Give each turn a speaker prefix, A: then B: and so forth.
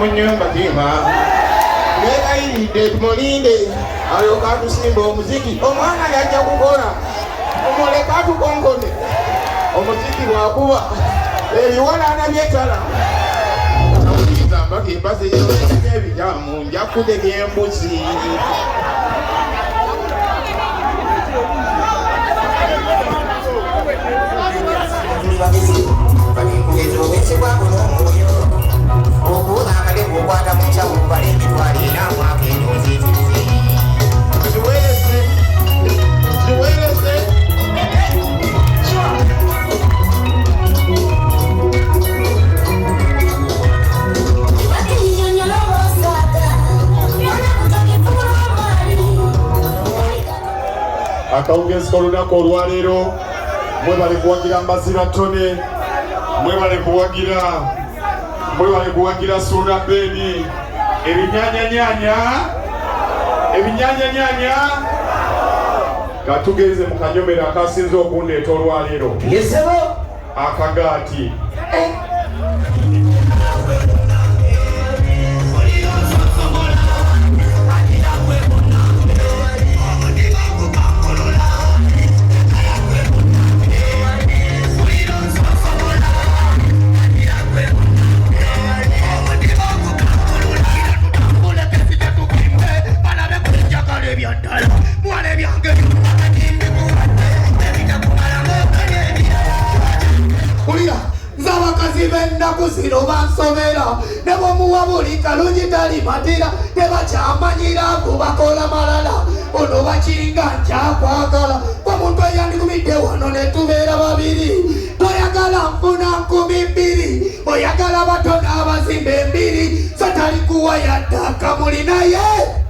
A: Munyumba kima Nega ide tumolinde Ayoka tusimbo muziki Omwana yaja kukora Omoleka tukongone Omuziki wakuba Ebiwala anabyetala Nauliza mbaki mpase yose Ebijamu njakudege embuzi
B: Akawungezi k'olunaku olwaleero mwebale kuwagira Mbazira Tone, mwebale kuwagira Suna Beni, ebinyanya katugenze mu kanyomero akasinze okundeeta olwaleero akagaati.
C: Zino bansomera nebo muwabuli kalungi tali matira tebakyamanyira kubakola malala ono bakiringa nkyakwagala kwa muntu eyandikumidde wano netubeera babiri toyagala nfuna 2,000 oyagala bato n'abazimba 2 so talikuwa yaddaka muli naye